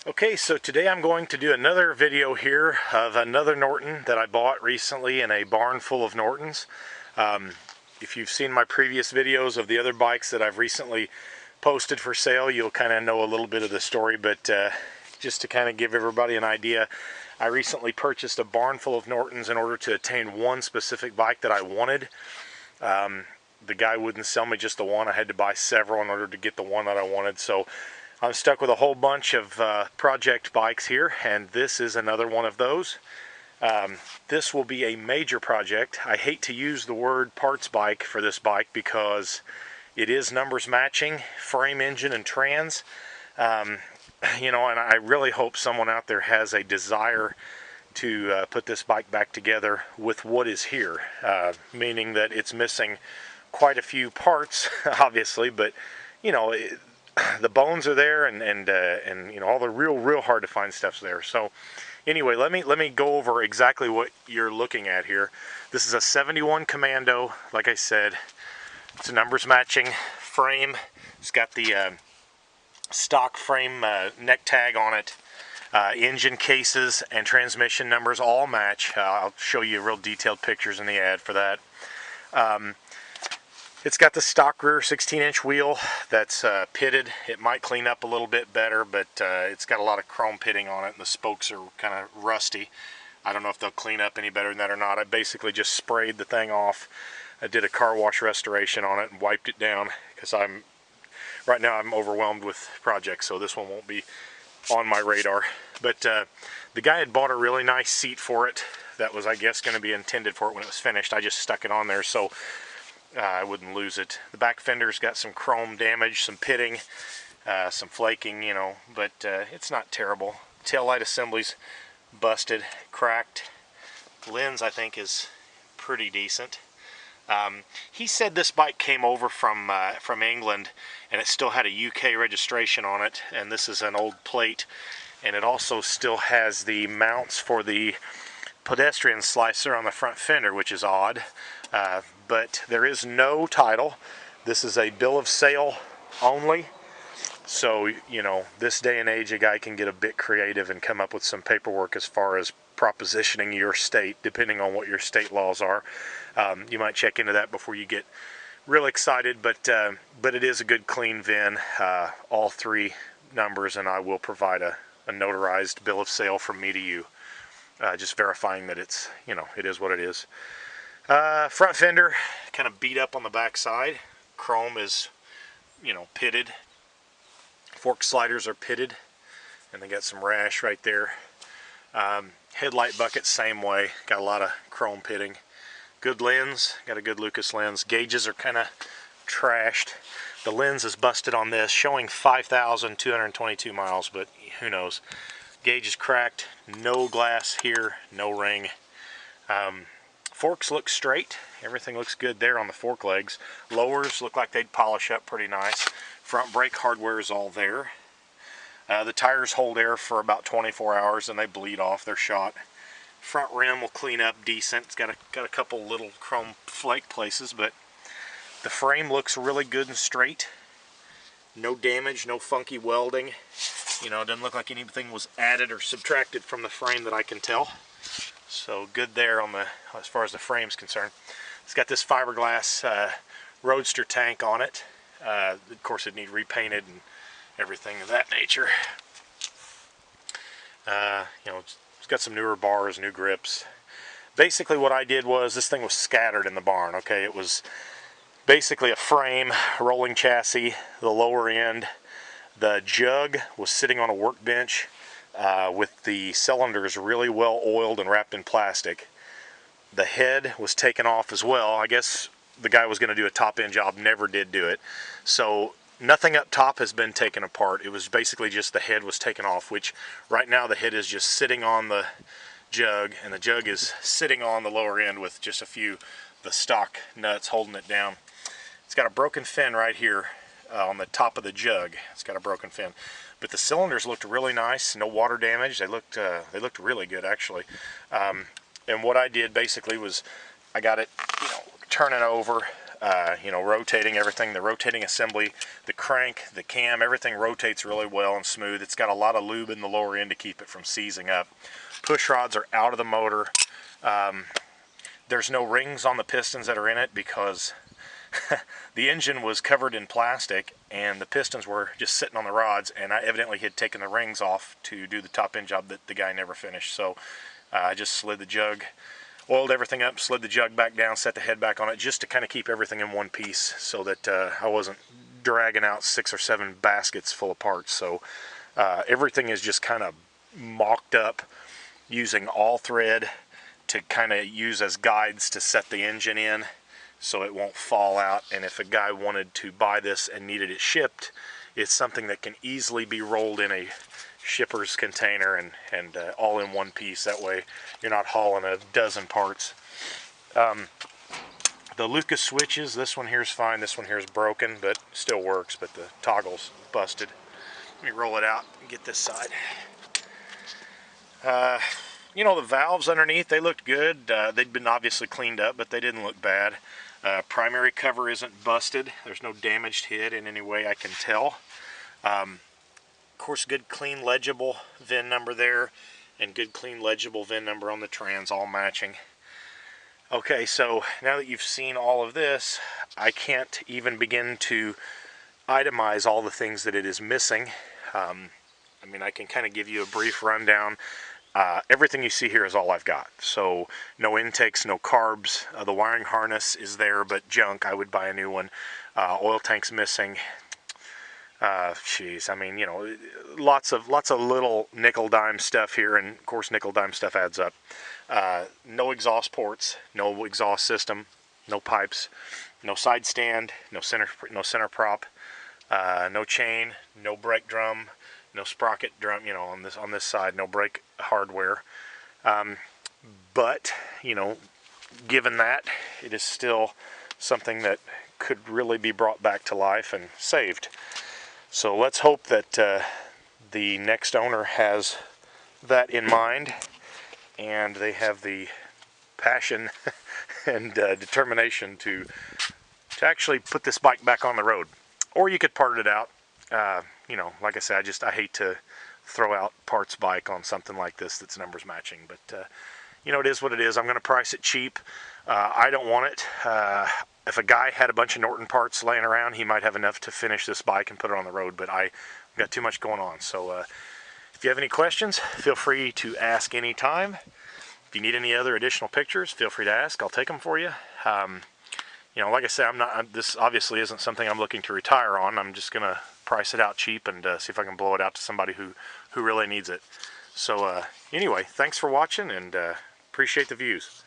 Okay, so today I'm going to do another video here of another Norton that I bought recently in a barn full of Nortons. If you've seen my previous videos of the other bikes that I've recently posted for sale, you'll kind of know a little bit of the story, but just to kind of give everybody an idea, I recently purchased a barn full of Nortons in order to attain one specific bike that I wanted. The guy wouldn't sell me just the one. I had to buy several in order to get the one that I wanted, so I'm stuck with a whole bunch of project bikes here, and this is another one of those. This will be a major project. I hate to use the word parts bike for this bike because it is numbers matching, frame, engine, and trans. You know, and I really hope someone out there has a desire to put this bike back together with what is here, meaning that it's missing quite a few parts, obviously, but you know, the bones are there, and you know, all the real hard to find stuff's there. So anyway, let me go over exactly what you're looking at here. This is a 71 Commando. Like I said, it's a numbers matching frame. It's got the stock frame neck tag on it. Engine cases and transmission numbers all match. I'll show you real detailed pictures in the ad for that. It's got the stock rear 16-inch wheel that's pitted. It might clean up a little bit better, but it's got a lot of chrome pitting on it, and the spokes are kind of rusty. I don't know if they'll clean up any better than that or not. I basically just sprayed the thing off. I did a car wash restoration on it and wiped it down because right now I'm overwhelmed with projects, so this one won't be on my radar. But the guy had bought a really nice seat for it that was, I guess, going to be intended for it when it was finished. I just stuck it on there so I wouldn't lose it. The back fender's got some chrome damage, some pitting, some flaking, you know, but it's not terrible. Taillight assembly's busted, cracked. Lens, I think, is pretty decent. He said this bike came over from England, and it still had a UK registration on it, and this is an old plate, and it also still has the mounts for the pedestrian slicer on the front fender, which is odd. But there is no title. This is a bill of sale only. So, you know, this day and age, a guy can get a bit creative and come up with some paperwork as far as propositioning your state, depending on what your state laws are. You might check into that before you get real excited, but it is a good clean VIN, all three numbers, and I will provide a notarized bill of sale from me to you, just verifying that it's, you know, it is what it is. Front fender kind of beat up on the back side. Chrome is, you know, pitted. Fork sliders are pitted, and they got some rash right there. Headlight bucket, same way. Got a lot of chrome pitting. Good lens. Got a good Lucas lens. Gauges are kind of trashed. The lens is busted on this, showing 5,222 miles, but who knows. Gauge is cracked. No glass here. No ring. Forks look straight. Everything looks good there on the fork legs. Lowers look like they'd polish up pretty nice. Front brake hardware is all there. The tires hold air for about 24 hours and they bleed off. They're shot. Front rim will clean up decent. It's got a couple little chrome flake places, but the frame looks really good and straight. No damage, no funky welding. You know, it doesn't look like anything was added or subtracted from the frame that I can tell. So good there on the, as far as the frame's concerned. It's got this fiberglass roadster tank on it. Of course, it needs repainted and everything of that nature. You know, it's got some newer bars, new grips. Basically what I did was, this thing was scattered in the barn, okay? It was basically a frame, rolling chassis, the lower end. The jug was sitting on a workbench with the cylinders really well oiled and wrapped in plastic. The head was taken off as well. I guess the guy was going to do a top end job, never did do it. So nothing up top has been taken apart. It was basically just the head was taken off, which right now the head is just sitting on the jug, and the jug is sitting on the lower end with just a few the stock nuts holding it down. It's got a broken fin right here on the top of the jug. It's got a broken fin. But the cylinders looked really nice, no water damage. They looked really good, actually. And what I did basically was I got it, you know, turning over. you know, rotating everything, the rotating assembly, the crank, the cam, everything rotates really well and smooth. It's got a lot of lube in the lower end to keep it from seizing up. Push rods are out of the motor. There's no rings on the pistons that are in it because the engine was covered in plastic and the pistons were just sitting on the rods, and I evidently had taken the rings off to do the top end job that the guy never finished. So I just slid the jug, oiled everything up, slid the jug back down, set the head back on it just to kind of keep everything in one piece so that I wasn't dragging out 6 or 7 baskets full of parts. So everything is just kind of mocked up using all thread to kind of use as guides to set the engine in so it won't fall out. And if a guy wanted to buy this and needed it shipped, it's something that can easily be rolled in a shipper's container and all in one piece. That way you're not hauling a dozen parts. The Lucas switches, this one here is fine, this one here is broken, but still works, but the toggle's busted. Let me roll it out and get this side. You know, the valves underneath, they looked good. They'd been obviously cleaned up, but they didn't look bad. Primary cover isn't busted. There's no damage to it in any way I can tell. Of course, good clean legible VIN number there, and good clean legible VIN number on the trans, all matching. Okay, so now that you've seen all of this, I can't even begin to itemize all the things that it is missing. I mean, I can kind of give you a brief rundown. Everything you see here is all I've got. So no intakes, no carbs. The wiring harness is there, but junk. I would buy a new one. Oil tank's missing. Geez, I mean, you know, lots of little nickel dime stuff here, and of course nickel dime stuff adds up. No exhaust ports, no exhaust system, no pipes, no side stand, no center prop, no chain, no brake drum, no sprocket drum, you know, on this side, no brake hardware. But, you know, given that, it is still something that could really be brought back to life and saved. So let's hope that the next owner has that in mind, and they have the passion and determination to actually put this bike back on the road. Or you could part it out. You know, like I said, I hate to throw out parts bike on something like this that's numbers matching, but you know, it is what it is. I'm going to price it cheap. I don't want it. If a guy had a bunch of Norton parts laying around, he might have enough to finish this bike and put it on the road, but I got too much going on. So if you have any questions, feel free to ask anytime. If you need any other additional pictures, feel free to ask. I'll take them for you. You know, like I said, this obviously isn't something I'm looking to retire on. I'm just going to price it out cheap and see if I can blow it out to somebody who really needs it. So anyway, thanks for watching, and appreciate the views.